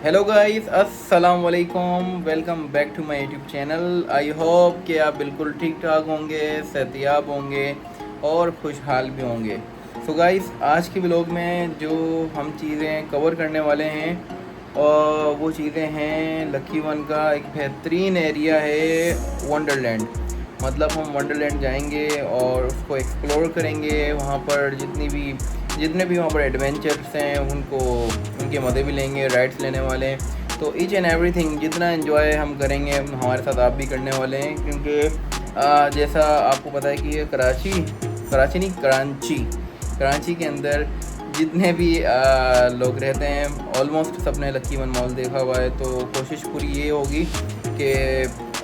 Hello guys, अस्सलाम वालेकुम। Welcome back to my YouTube channel. I hope कि आप बिल्कुल ठीक ठाक होंगे, सेहतियाब होंगे और खुशहाल भी होंगे। सो गाइस, आज के व्लॉग में जो हम चीज़ें कवर करने वाले हैं और वो चीज़ें हैं लकी वन का एक बेहतरीन एरिया है वंडरलैंड। मतलब हम वंडरलैंड जाएंगे और उसको एक्सप्लोर करेंगे। वहाँ पर जितने भी वहाँ पर एडवेंचर्स हैं उनके मज़े भी लेंगे, राइड्स लेने वाले हैं। तो ईच एंड एवरीथिंग जितना एंजॉय हम करेंगे हमारे साथ आप भी करने वाले हैं, क्योंकि जैसा आपको पता है कि ये कराची नहीं, कराची के अंदर जितने भी लोग रहते हैं ऑलमोस्ट सबने लकी वन मॉल देखा हुआ है। तो कोशिश पूरी ये होगी कि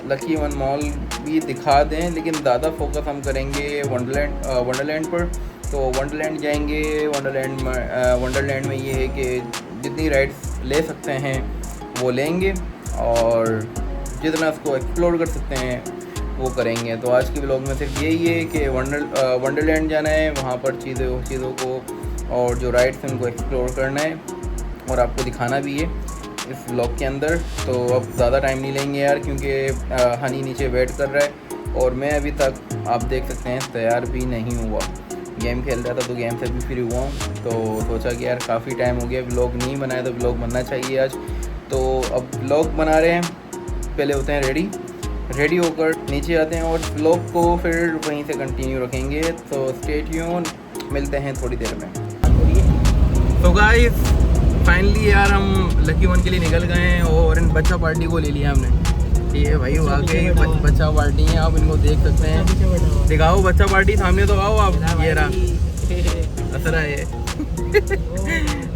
लकी वन मॉल भी दिखा दें, लेकिन ज़्यादा फोकस हम करेंगे वंडरलैंड पर। तो वंडरलैंड जाएंगे। वंडरलैंड में ये है कि जितनी राइड्स ले सकते हैं वो लेंगे और जितना उसको एक्सप्लोर कर सकते हैं वो करेंगे। तो आज के व्लॉग में सिर्फ यही है कि वंडरलैंड जाना है, वहाँ पर चीज़ों को और जो राइड्स हैं उनको एक्सप्लोर करना है और आपको दिखाना भी है इस व्लॉग के अंदर। तो अब ज़्यादा टाइम नहीं लेंगे यार, क्योंकि हनी नीचे वेट कर रहा है और मैं अभी तक आप देख सकते हैं तैयार भी नहीं हुआ। गेम खेल रहा था तो गेम से भी फ्री हुआ हूँ। तो सोचा कि यार काफ़ी टाइम हो गया व्लॉग नहीं बनाया, तो व्लॉग बनना चाहिए आज। तो अब व्लॉग बना रहे हैं, पहले होते हैं रेडी होकर नीचे आते हैं और व्लॉग को फिर वहीं से कंटिन्यू रखेंगे। तो स्टे ट्यून, मिलते हैं थोड़ी देर में। तो गाइस फाइनली यार हम लकी वन के लिए निकल गए हैं और इन बच्चा पार्टी को ले लिया हमने। ये भाई वाकई बच्चा पार्टी है, आप इनको देख सकते हैं। दिखाओ बच्चा पार्टी, सामने तो आओ आप। ये रहा असरा है।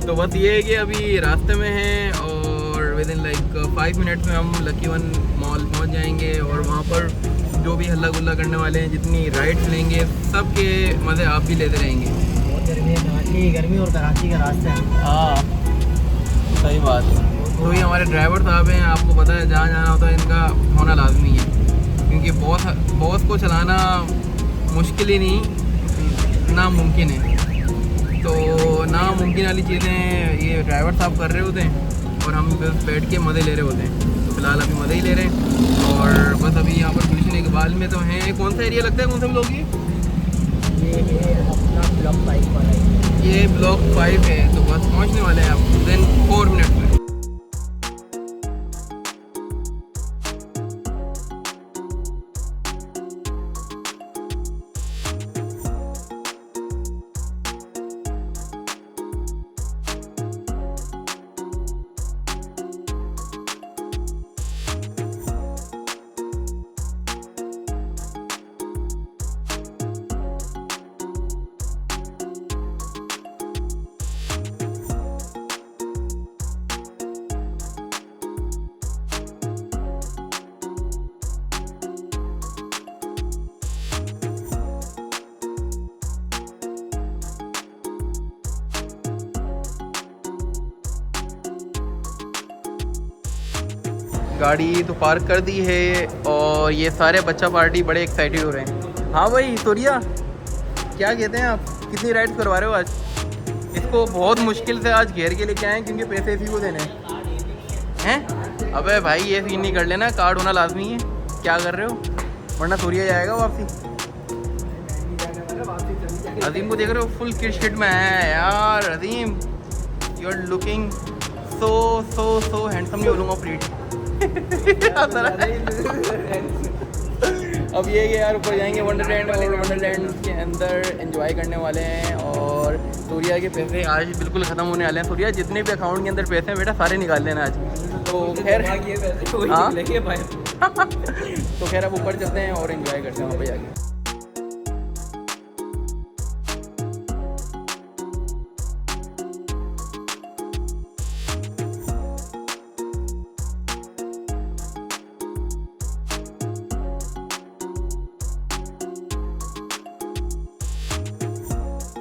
तो बस ये है कि अभी रास्ते में हैं और विद इन लाइक 5 मिनट्स में हम लकी वन मॉल पहुंच जाएंगे और वहाँ पर जो भी हल्ला गुल्ला करने वाले हैं, जितनी राइड्स लेंगे, सब के मज़े आप भी लेते रहेंगे। बहुत गर्मी और कराची का रास्ता है। हाँ सही बात है। तो ये हमारे ड्राइवर साहब हैं, आपको पता है जहाँ जाना होता है इनका होना लाजमी है, क्योंकि बॉस को चलाना मुश्किल ही नहीं, नामुमकिन है। तो नामुमकिन वाली चीज़ें ये ड्राइवर साहब कर रहे होते हैं और हम बस बैठ के मज़े ले रहे होते हैं। तो फिलहाल अभी मज़े ही ले रहे हैं और बस अभी यहाँ पर गुलशन इकबाल में तो हैं। कौन सा एरिया लगता है, कौन सा लोग ये अपना ब्लॉक 5 पर है। ये ब्लॉक 5 है। तो बस पहुँचने वाले हैं आप देन 4 मिनट में। गाड़ी तो पार्क कर दी है और ये सारे बच्चा पार्टी बड़े एक्साइटेड हो रहे हैं। हाँ भाई सूर्या, क्या कहते हैं आप, कितनी राइड्स करवा रहे हो आज? इसको बहुत मुश्किल से आज घेर के लेके आए क्योंकि पैसे इसी को देने हैं। अबे भाई ये सीन नहीं कर लेना, कार्ड होना लाजमी है। क्या कर रहे हो, वरना सूर्या जाएगा वापसी। अजीम को देख रहे हो, फुल किट में है यार। Azeem you are looking so handsome. नहीं बोलूँगा प्रीटी। अब ये यार ऊपर जाएंगे वंडरलैंड और वंडरलैंड के अंदर एंजॉय करने वाले हैं। और सूर्या के पैसे आज बिल्कुल ख़त्म होने वाले हैं। सूर्या जितने भी अकाउंट के अंदर पैसे हैं बेटा सारे निकाल लेना आज। तो खैर हाँ तो खैर अब ऊपर चलते हैं और एंजॉय करते हैं वहाँ पे जाके।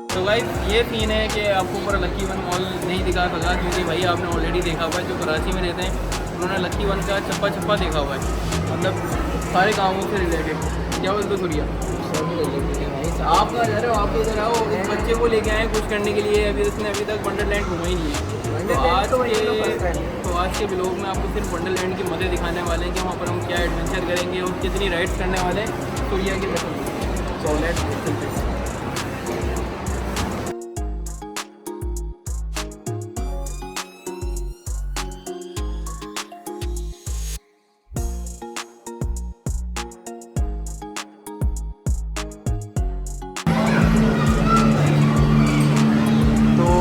तो गाइस ये सीन है कि आपको पूरा लकी वन मॉल नहीं दिखा सका, क्योंकि भाई आपने ऑलरेडी देखा हुआ है। जो कराची में रहते हैं उन्होंने लकी वन का चप्पा देखा हुआ है, मतलब सारे कामों से रिलेटेड। क्या बोलते सूर्या? आप कहाँ जा रहे हो? आप इधर आओ, इस बच्चे को लेके आए कुछ करने के लिए। अभी उसने अभी तक वंडरलैंड घूमा ही नहीं है। तो आज के ब्लॉग में आपको सिर्फ वंडरलैंड के मज़े दिखाने वाले हैं कि वहाँ पर हम क्या एडवेंचर करेंगे और कितनी राइड्स करने वाले हैं सूर्या की तरफ। सो लेट्स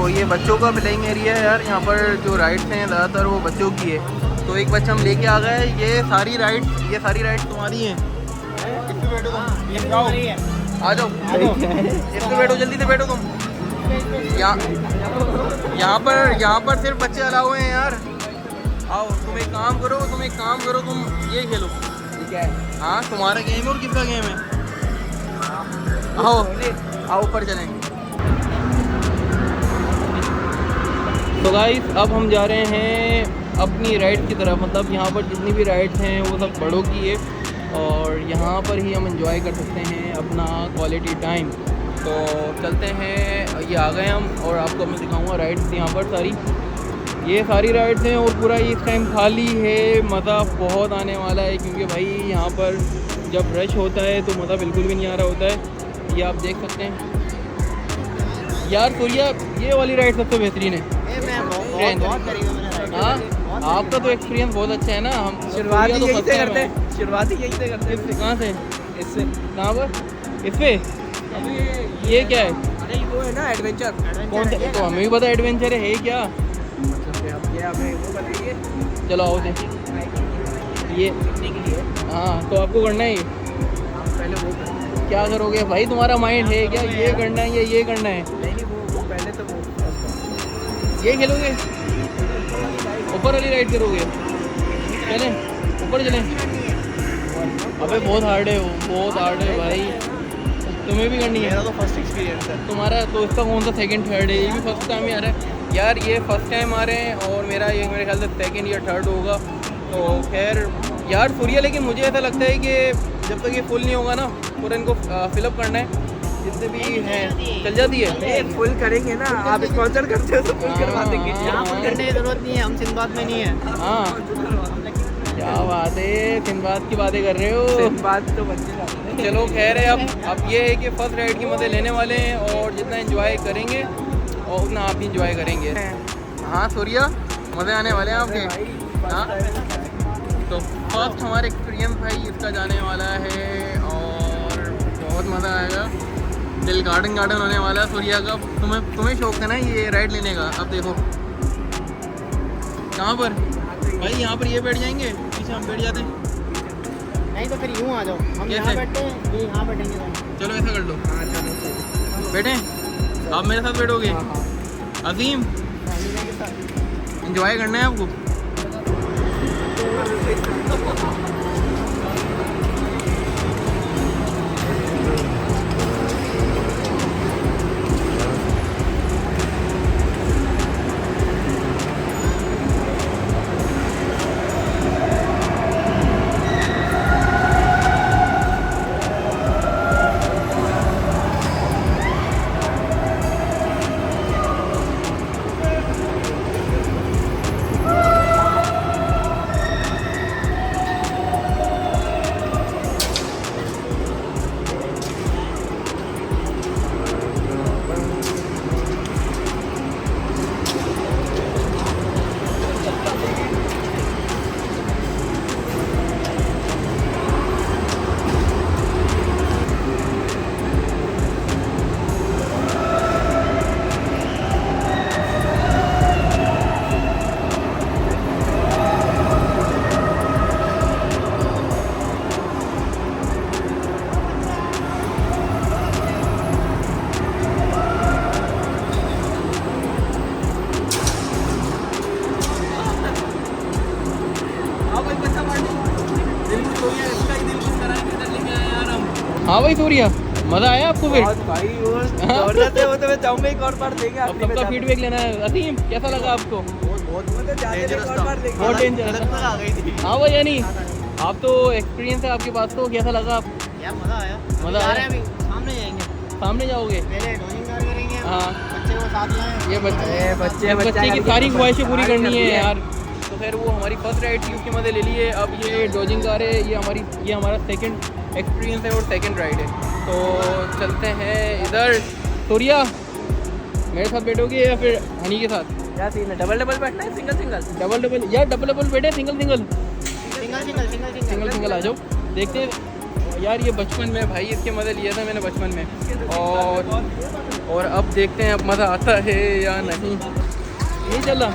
ये बच्चों का प्लेइंग एरिया है यार। यहाँ पर जो राइड्स हैं ज़्यादातर वो बच्चों की है। तो एक बच्चा हम लेके आ गए। ये सारी राइड्स तुम्हारी हैं। किसमें बैठो तुम? आ जाओ इसमें बैठो, जल्दी से बैठो तुम। यहाँ पर सिर्फ बच्चे अलाउ हैं यार। आओ तुम एक काम करो तुम ये खेलो। ठीक है हाँ, तुम्हारा गेम है और किसका गेम है? आओ ऊपर चलेंगे। तो गाइस अब हम जा रहे हैं अपनी राइड की तरफ। मतलब यहाँ पर जितनी भी राइड्स हैं वो सब बड़ों की है और यहाँ पर ही हम एंजॉय कर सकते हैं अपना क्वालिटी टाइम। तो चलते हैं, ये आ गए हम और आपको मैं दिखाऊंगा राइड्स यहाँ पर सारी। ये सारी राइड्स हैं और पूरा इस टाइम खाली है। मज़ा बहुत आने वाला है क्योंकि भाई यहाँ पर जब रश होता है तो मज़ा बिल्कुल भी नहीं आ रहा होता है। ये आप देख सकते हैं यार। सूर्या ये वाली राइड सबसे बेहतरीन है। हाँ आपका तो एक्सपीरियंस बहुत अच्छा है ना। हम शुरुआत ही यही से करते हैं। कहाँ से? इससे कहाँ पर? इस पे ये क्या है? अरे वो है ना एडवेंचर। कौन सा? तो हमें भी पता एडवेंचर है क्या? मतलब ये हमें वो बताइए। चलो आओ दे ये के लिए। हाँ तो आपको करना है ये। पहले वो करें। क्या करोगे भाई? तुम्हारा माइंड है क्या ये करना है या ये करना है? नहीं वो पहले तो वो ये खेलोगे? ऊपर वाली राइड करोगे? चलें ऊपर चलें। अबे बहुत हार्ड है वो, बहुत हार्ड है भाई। तुम्हें भी करनी है? मेरा तो फर्स्ट एक्सपीरियंस है। तुम्हारा तो इसका कौन सा सेकंड थर्ड है? ये भी फर्स्ट टाइम ही आ रहा है यार। ये फर्स्ट टाइम आ रहे हैं और मेरा ये मेरे ख्याल से सेकंड या थर्ड होगा। तो खैर यार सूर्या, लेकिन मुझे ऐसा लगता है कि जब तक ये फुल नहीं होगा ना पूरा इनको फिलअप करना है जितने भी हैं। चल जाती है फुल करेंगे ना, आप स्पॉन्सर करते हो तो फुल करवा देंगे। यहाँ फुल करने की जरूरत नहीं है, हम सिंधबाद में नहीं है। हाँ क्या बात है, सिंधबाद की बातें कर रहे हो? सिंधबाद तो बच्चे चलो खैर है। अब ये है कि फर्स्ट राइड की मज़े लेने वाले हैं और जितना एंजॉय करेंगे और उतना आप भी इंजॉय करेंगे। हाँ सूर्या मज़े आने वाले हैं आपके। हाँ तो फर्स्ट हमारा एक्सपीरियंस भाई इसका जाने वाला है और बहुत मज़ा आएगा। दिल गार्डन होने वाला है सूर्या का। तुम्हें शौक है ना ये राइड लेने का? अब देखो कहाँ पर भाई, यहाँ पर ये बैठ जाएंगे, पीछे हम बैठ जाते हैं। नहीं तो फिर यूँ आ जाओ, हम यहाँ बैठते हैं, ये यहाँ बैठेंगे। चलो ऐसा कर लो। हाँ चलो बैठे आप मेरे साथ बैठोगे? अजीम एंजॉय करना है आपको। हाँ भाई सूर्या मज़ा आया आपको फिर? भाई जबरदस्त है वो, तो मैं चाहूँगा एक और बार देंगे। अब सबका फीडबैक लेना है। असीम कैसा लगा आपको? बहुत बहुत डेंजरस हाँ भाई, यानी आप तो एक्सपीरियंस है आपके पास, तो कैसा लगा आप? यार मज़ा आया। मज़ा आया। अभी सामने जाएंगे, सामने जाओगे? पहले ड्राइंग करेंगे। हाँ बच्चे को साथ लाएं। ये बच्चे की सारी ख्वाहिशें पूरी करनी है यार। तो खैर वो हमारी फर्स्ट राइड थी, उसके मज़े ले लिए। अब ये डॉजिंग कार है, ये हमारा सेकंड एक्सपीरियंस है और सेकंड राइड है। तो चलते हैं इधर। सूर्या मेरे साथ बैठोगे या फिर हनी के साथ? क्या सीन है, डबल डबल बैठना है सिंगल सिंगल? डबल यार, डबल बैठे, single single single single single single आ जाओ। देखते हैं यार, ये बचपन में भाई इसके मज़े लिया था मैंने बचपन में, और अब देखते हैं अब मज़ा आता है या नहीं। नहीं चला?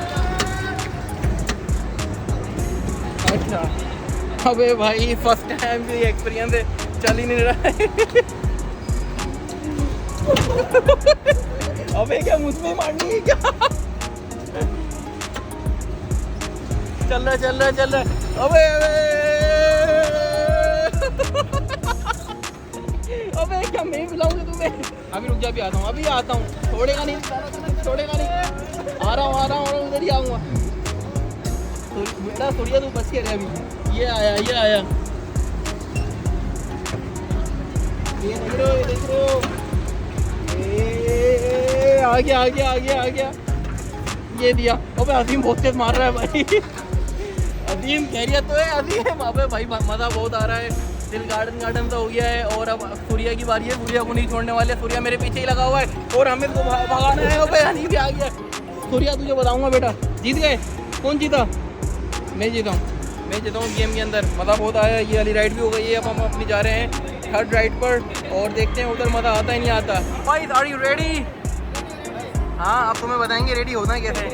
अच्छा, अबे भाई फर्स्ट टाइम भी एक्सपीरियंस है, चल ही नहीं रहा है। अबे क्या मुझ में मारनी है क्या? चल रहा। अबे अबे क्या मैं बुलाऊंगा तुम्हें? अभी रुक जा, अभी आता हूँ। छोड़ेगा नहीं। आ रहा हूँ, उधर ही आऊँगा। बेटा सूर्या तू बच के रहे अभी। ये आया। ये देख रहे हो। आ गया। ये दिया। अबे अजीम बहुत तेज मार रहा है भाई। अजीम खैरियत तो है अजीम? अबे भाई मज़ा बहुत आ रहा है, दिल गार्डन सा हो गया है। और अब सूर्या की बारी है, सूर्या को नहीं छोड़ने वाले। सूर्या मेरे पीछे ही लगा हुआ है और हमें तो भगाना है। अबे हनी भी आ गया। सूर्या तुझे बताऊंगा बेटा, जीत गए। कौन जीता? मैं जीता हूँ गेम के अंदर। मज़ा बहुत आया। ये वाली राइड भी हो गई है। अब हम अपनी जा रहे हैं थर्ड राइड पर और देखते हैं उधर मज़ा आता है नहीं आता। भाई आर यू रेडी? हाँ, अब तुम्हें बताएंगे रेडी होना कैसे।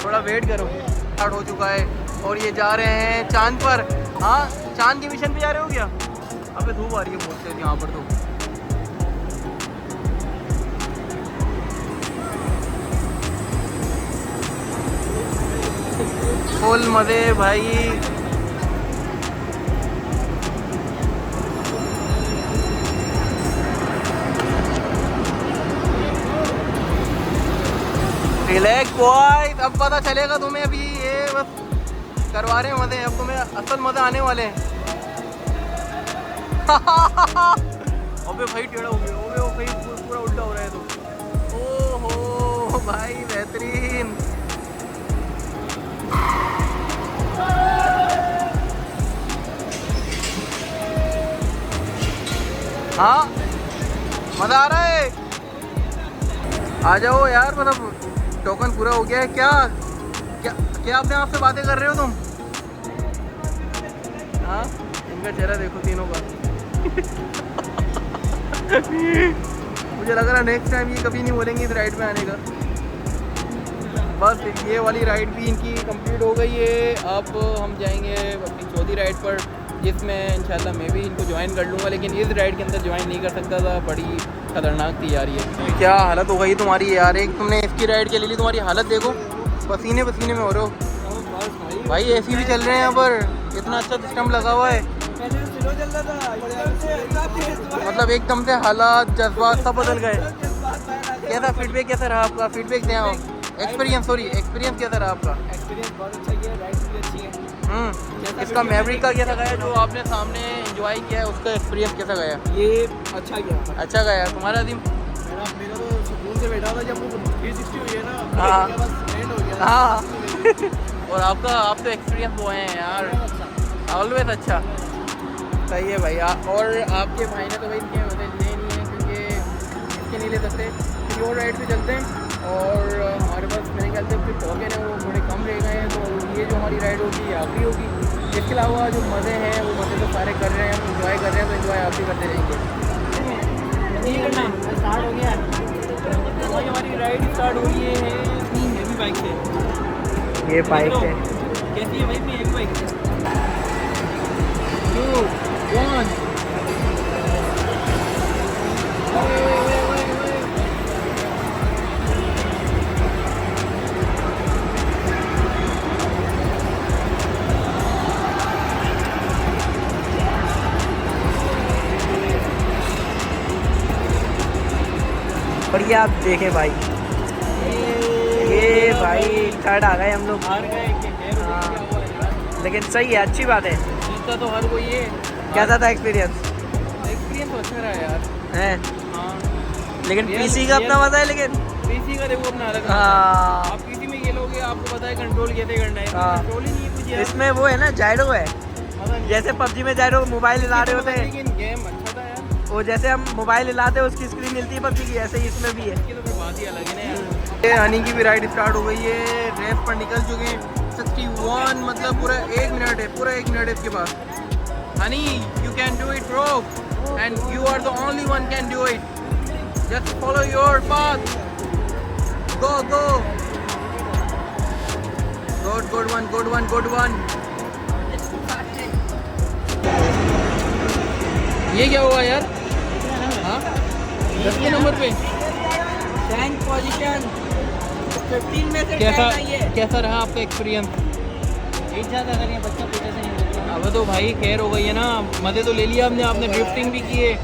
थोड़ा वेट करो। स्टार्ट हो चुका है और ये जा रहे हैं चांद पर। हाँ, चांद के मिशन पे जा रहे हो क्या? अबे धूप आ रही है बहुत तेज यहाँ पर तो। फुल मज़े भाई। रिलैक्स बॉय, अब पता चलेगा तुम्हें। अभी ये बस करवा रहे हैं मज़े, अब तुम्हें असल मज़े आने वाले हैं। अबे भाई टेढ़ा हो गया। अबे भाई पूरा उल्टा हो रहा है तो। ओहो भाई बेहतरीन। हाँ मज़ा आ रहा है। आ जाओ यार, मतलब टोकन पूरा हो गया है। क्या अपने आप से बातें कर रहे हो तुम? हाँ, इनका चेहरा देखो तीनों का। मुझे लग रहा है नेक्स्ट टाइम ये कभी नहीं बोलेंगे इस राइड में आने का। बस ये वाली राइड भी इनकी कंप्लीट हो गई है। अब हम जाएंगे अपनी चौथी राइड पर, जिसमें इंशाल्लाह मैं भी इनको ज्वाइन कर लूँगा, लेकिन इस राइड के अंदर ज्वाइन नहीं कर सकता था। बड़ी खतरनाक थी यार ये। क्या हालत हो गई तुम्हारी यार। एक तुमने इसकी राइड के ले ली, तुम्हारी हालत देखो, पसीने में हो रहे हो भाई। एसी भी चल रहे हैं यहाँ पर, इतना अच्छा सिस्टम लगा हुआ है। मतलब एकदम से हालात जज्बात सब बदल गए। कैसा फीडबैक कैसा रहा आपका? फीडबैक दें आप। एक्सपीरियंस कैसा रहा आपका? एक्सपीरियंस बहुत अच्छा ही है, राइड्स भी अच्छी है। इसका मैवरिक का कैसा गया जो आपने सामने एंजॉय किया है, उसका एक्सपीरियंस कैसा गया? ये अच्छा गया। तुम्हारा दिन? मेरा तो सुकून से बैठा था जब वो 360 हुई है ना। हाँ बस एंड हो गया। हाँ। और आप तो एक्सपीरियंस वो हैं यार, ऑलवेज अच्छा। सही है भाई। और आपके भाई ने तो भाई इनके मज़े लिए नहीं है, क्योंकि इसके नहीं ले सकते। किसी और राइड पे चलते हैं। और हमारे पास मेरे ख्याल से फिर टोकन है वो थोड़े कम रह गए हैं, तो ये जो हमारी राइड होगी ये आखिरी होगी। इसके अलावा जो मज़े हैं वो मज़े तो सारे कर रहे हैं, हम इंजॉय कर रहे हैं, तो इंजॉय आप भी करते रहेंगे। स्टार्ट हो गया भाई, हमारी राइड स्टार्ट हो रही है इतनी हेवी बाइक से। ये बाइक है कैसी है भाई इतनी हेवी बाइक से? 2 1 बढ़िया। आप देखें भाई, ये भाई थर्ड आ गए हम लोग। हार गए, लेकिन सही है, अच्छी बात है। जीतता तो हर कोई है। कैसा था एक्सपीरियंस? तो अच्छा रहा यार। है हाँ, लेकिन पीसी का अपना मजा है। लेकिन पीसी का देखो अपना अलग। हाँ, आप पीसी में ये लोगे आपको पता है कंट्रोल कैसे करना है, हाँ। कंट्रोल ही नहीं है कुछ यार। इसमें वो है ना, जायरो है, जैसे पबजी में जायरो मोबाइल हिला रहे होते हैं, लेकिन गेम अच्छा था यार, वो जैसे हम मोबाइल हिलाते हैं उसकी स्क्रीन मिलती है पबजी की, ऐसे ही इसमें भी है। इसकी तो फिर बात ही अलग है ना यार। ये हनी की भी राइड स्टार्ट हो गई है, रेस पर निकल चुके हैं 61, मतलब पूरा 1 मिनट है, पूरा 1 मिनट है इसके पास। Honey you can do it bro, and you are the only one can do it, just follow your path, go go, good one, good one, good one. ये क्या हुआ यार? हाँ 10वें नंबर पे, रैंक पोजीशन 15 में से 10 कैसा आई है। कैसा रहा आपका एक्सपीरियंस? एक ज़्यादा अगर ये बच्चा पीछे से नहीं होता। अब तो भाई खैर हो गई है ना, मज़े तो ले लिया आपने, आपने ड्रिफ्टिंग भी की है,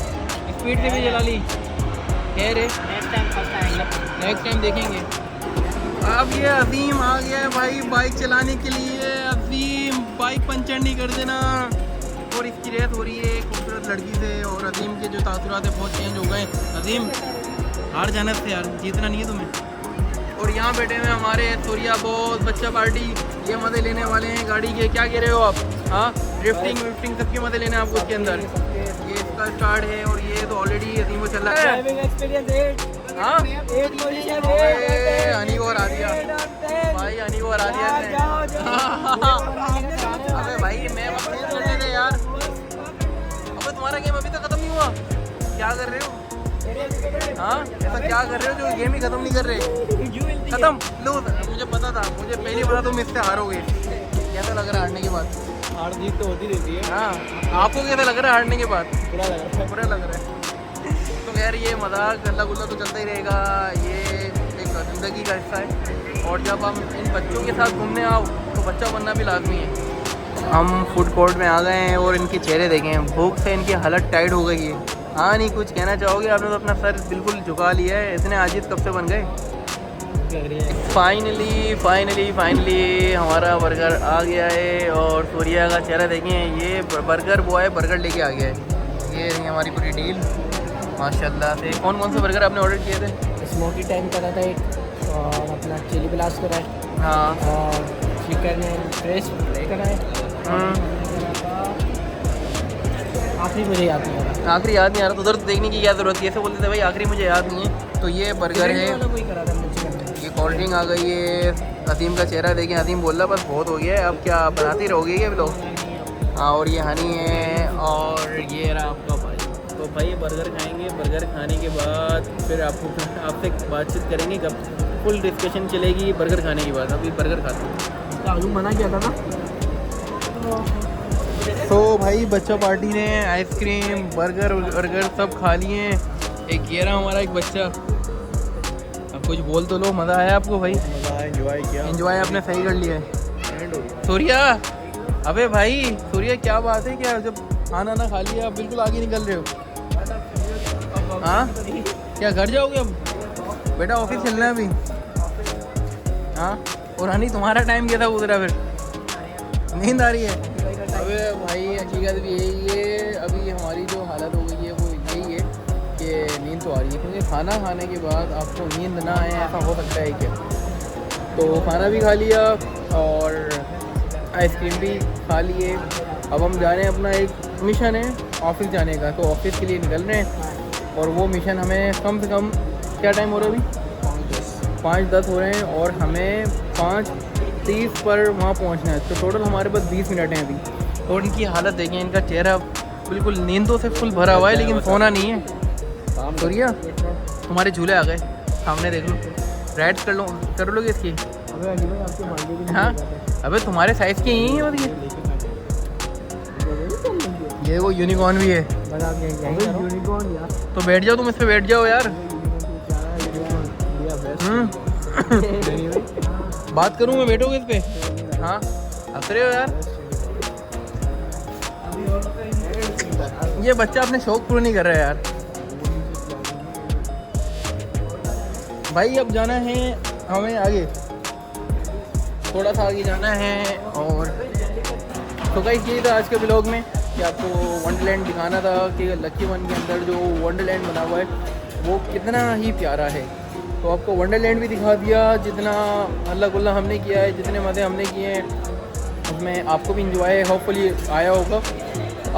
स्पीड से भी चला ली, खैर है, नेक्स्ट टाइम फर्स्ट आएंगे। नेक्स्ट टाइम देखेंगे। अब ये अजीम आ गया है भाई बाइक चलाने के लिए। अजीम बाइक पंचर नहीं कर देना। और इसकी रेस हो रही है एक खूबसूरत लड़की से, और अजीम के जो तासुरात है बहुत चेंज हो गए। अजीम हार जाना से यार, जीतना नहीं है तुम्हें। और यहाँ बैठे हुए हमारे सूर्या बॉस, बच्चा पार्टी, ये मज़े लेने वाले हैं गाड़ी के। क्या कह रहे हो आप? हाँ ड्रिफ्टिंग विफ्टिंग सबके मज़े लेने हैं आपको इसके अंदर। ये इसका स्टार्ट है और ये तो ऑलरेडी अजीम को चल रहा है। ड्राइविंग एक्सपीरियंस 8 हाँ 8 पोजीशन अबे हनी को हरा दिया भाई, हनी को हरा दिया इसने। अबे भाई मैं अपने करने दे यार। अबे तुम्हारा गेम अभी तक खत्म नहीं हुआ, क्या कर रहे हो? हाँ ऐसा क्या कर रहे हो जो गेम ही खत्म नहीं कर रहे? खत्म लो, मुझे पता था, मुझे पहली बार तुम इससे हारोगे। कैसा लग रहा है हारने के बाद? हार जीत तो होती रहती है। हाँ आपको कैसा लग रहा है हारने के बाद? बुरा लग रहा है। बुरा लग रहा है। तो खैर ये मजाक गल्ला गुल्ला तो चलता ही रहेगा, ये एक ज़िंदगी का हिस्सा है। और जब हम इन बच्चों के साथ घूमने आओ तो बच्चा बनना भी लाजमी है। हम फूड कोर्ट में आ गए हैं और इनके चेहरे देखें, भूख से इनकी हालत टाइट हो गई है। हाँ नहीं कुछ कहना चाहोगे? आपने तो अपना सर बिल्कुल झुका लिया है, इतने आजिज़ कब से बन गए? फाइनली हमारा बर्गर आ गया है। और सूर्या का चेहरा देखें, ये बर्गर बॉय बर्गर लेके आ गया है। ये रही हमारी पूरी डील माशाल्लाह से। कौन कौन से बर्गर आपने ऑर्डर किए थे? स्मोकी टाइम करा था एक, और अपना चिली ब्लास्ट करा है, हाँ और चिकन एंड क्रिस्प करा है। आखिरी मुझे याद नहीं आ रहा। आखिरी याद नहीं आ रहा तो उधर देखने की क्या ज़रूरत है, ऐसे बोलते थे भाई आखिरी मुझे याद नहीं है। तो ये बर्गर है, वही करा था चिकन। ये कोल्ड ड्रिंक आ गई है। अजीम का चेहरा देखें, अजीम बोल रहा बस बहुत हो गया है, अब क्या बनाती रहोगे ये लोग। हाँ और ये हनी है, और ये रहा आपका भाई। तो भाई बर्गर खाएंगे, बर्गर खाने के बाद फिर आपसे बातचीत करेंगे, कब फुल डिस्कशन चलेगी बर्गर खाने के बाद। अभी बर्गर खाते हैं। आलू मना किया था ना। तो भाई बच्चा पार्टी ने आइसक्रीम बर्गर सब खा लिए हैं। एक ये रहा हमारा एक बच्चा। अब कुछ बोल तो लो, मज़ा आया आपको भाई? एंजॉय किया। एंजॉय आपने सही कर लिया है सूर्या। अबे भाई सूर्या क्या बात है, क्या जब खाना ना खा लिया आप बिल्कुल आगे निकल रहे हो? हाँ क्या घर जाओगे अब? बेटा ऑफिस चलना है अभी। हाँ और हनी तुम्हारा टाइम क्या था गुजरा फिर? नींद आ रही है? अबे भाई हकीकत भी यही है, अभी हमारी जो हालत हो गई है वो यही है कि नींद तो आ रही है, क्योंकि खाना खाने के बाद आपको नींद ना आए ऐसा हो सकता है क्या? तो खाना भी खा लिया और आइसक्रीम भी खा लिए। अब हम जा रहे हैं, अपना एक मिशन है ऑफिस जाने का, तो ऑफिस के लिए निकल रहे हैं। और वो मिशन हमें कम से कम क्या टाइम हो रहा है अभी? 5:10 हो रहे हैं और हमें 5:30 पर वहाँ पहुँचना है। तो टोटल हमारे पास 20 मिनट हैं अभी। और इनकी हालत देखें, इनका चेहरा बिल्कुल नींदों से फुल भरा हुआ है, लेकिन सोना नहीं है। सूर्या तुम्हारे झूले आ गए सामने, देख लो, राइड कर लोगे इसकी? अबे अली भाई आपके मांगे भी नहीं। हाँ अबे तुम्हारे साइज़ के यही है ये वो यूनिकॉर्न भी है। यूनिकॉर्न यार। तो बैठ जाओ, तुम इस पे बैठ जाओ यार। बात करूँ मैं, बैठोगे इस पे? हाँ हंस रहे हो यार। ये बच्चा अपने शौक पूरे नहीं कर रहा है यार। भाई अब जाना है हमें आगे, थोड़ा सा आगे जाना है। और तो गाइस यही था आज के ब्लॉग में कि आपको वंडरलैंड दिखाना था कि लकी वन के अंदर जो वंडरलैंड बना हुआ है वो कितना ही प्यारा है। तो आपको वंडरलैंड भी दिखा दिया, जितना अल्लाह गुल्ला हमने किया है, जितने मज़े हमने किए हैं उसमें आपको भी इंजॉय होपफुली आया होगा,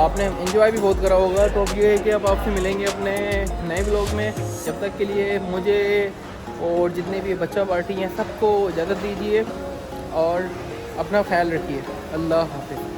आपने इंजॉय भी बहुत करा होगा। तो अब ये है कि अब आपसे मिलेंगे अपने नए ब्लॉग में। जब तक के लिए मुझे और जितने भी बच्चा पार्टी हैं सबको इजाज़त दीजिए और अपना ख्याल रखिए। अल्लाह हाफ़िज़।